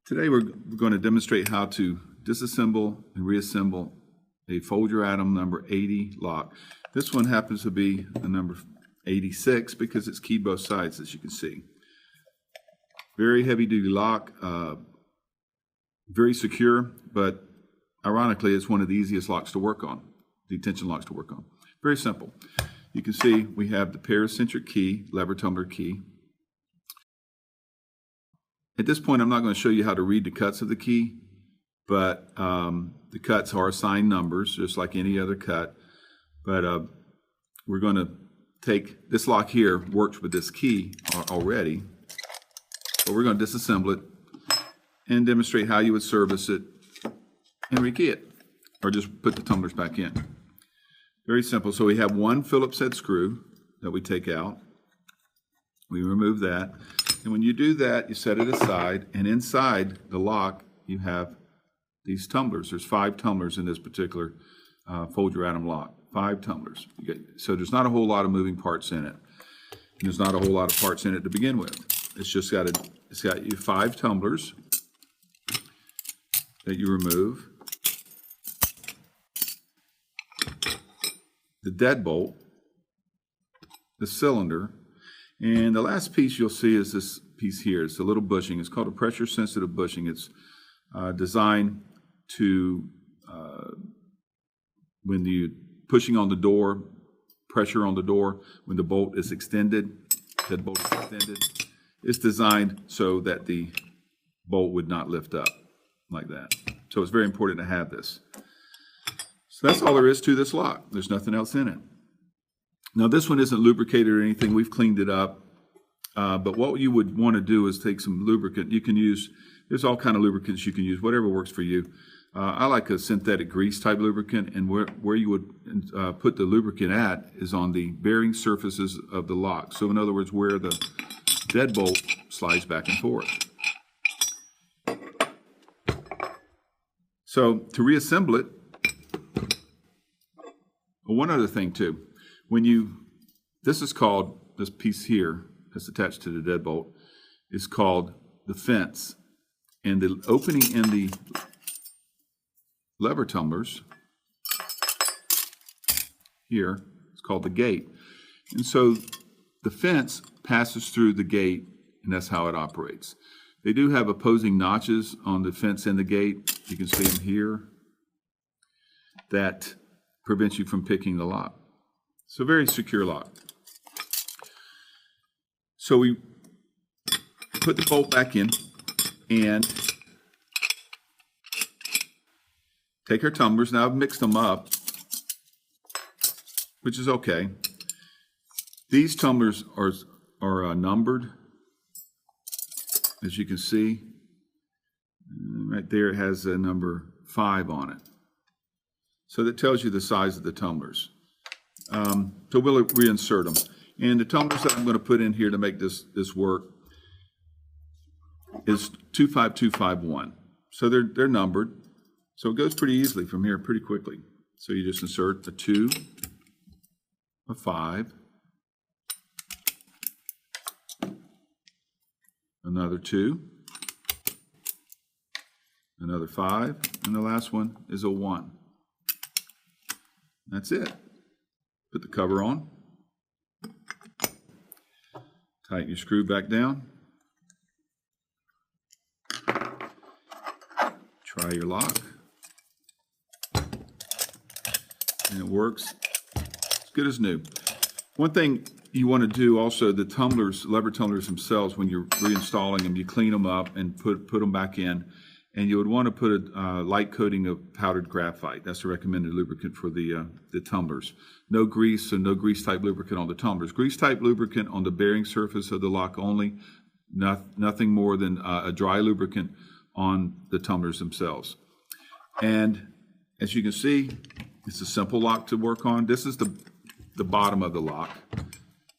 Today we're going to demonstrate how to disassemble and reassemble a Folger Adam number 80 lock. This one happens to be a number 86 because it's keyed both sides, as you can see. Very heavy duty lock, very secure, but ironically it's one of the easiest locks to work on, detention locks to work on. Very simple. You can see we have the paracentric key, lever tumbler key. At this point, I'm not going to show you how to read the cuts of the key, but the cuts are assigned numbers, just like any other cut. But we're going to take this lock here, works with this key already, but we're going to disassemble it and demonstrate how you would service it and rekey it, or just put the tumblers back in. Very simple. So we have one Phillips head screw that we take out. We remove that. And when you do that, you set it aside, and inside the lock, you have these tumblers. There's 5 tumblers in this particular Folger Adam lock. 5 tumblers. So there's not a whole lot of moving parts in it. And there's not a whole lot of parts in it to begin with. It's just got you 5 tumblers that you remove. The deadbolt, the cylinder, and the last piece you'll see is this piece here. It's a little bushing. It's called a pressure-sensitive bushing. It's designed to, when you pushing on the door, pressure on the door, when the bolt is extended, that bolt is extended, it's designed so that the bolt would not lift up like that. So it's very important to have this. So that's all there is to this lock. There's nothing else in it. Now this one isn't lubricated or anything. We've cleaned it up. But what you would want to do is take some lubricant. You can use, there's all kind of lubricants you can use, whatever works for you. I like a synthetic grease type lubricant, and where you would put the lubricant at is on the bearing surfaces of the lock. So in other words, where the deadbolt slides back and forth. So to reassemble it, one other thing too. This is called, this piece here that's attached to the deadbolt is called the fence. And the opening in the lever tumblers here is called the gate. And so the fence passes through the gate, and that's how it operates. They do have opposing notches on the fence and the gate. You can see them here. That prevents you from picking the lock. It's a very secure lock. So we put the bolt back in and take our tumblers. Now I've mixed them up, which is okay. These tumblers are numbered, as you can see. Right there it has a number 5 on it. So that tells you the size of the tumblers. So we'll reinsert them. And the tumblers that I'm going to put in here to make this work is 25251. So they're numbered. So it goes pretty easily from here, pretty quickly. So you just insert a 2, a 5, another 2, another 5, and the last one is a 1. That's it. Put the cover on. Tighten your screw back down. Try your lock. And it works as good as new. One thing you want to do also, the tumblers, lever tumblers themselves, when you're reinstalling them, you clean them up and put them back in. And you would want to put a light coating of powdered graphite. That's the recommended lubricant for the tumblers. No grease, and no grease type lubricant on the tumblers. Grease type lubricant on the bearing surface of the lock only. Nothing more than a dry lubricant on the tumblers themselves. And as you can see, it's a simple lock to work on. This is the bottom of the lock.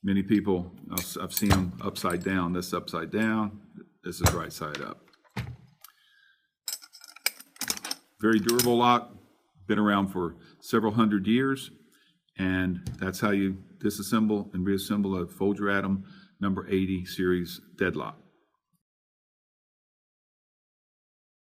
Many people, I've seen them upside down. This upside down. This is right side up. Very durable lock, been around for several hundred years, and that's how you disassemble and reassemble a Folger Adam number 80 series deadlock.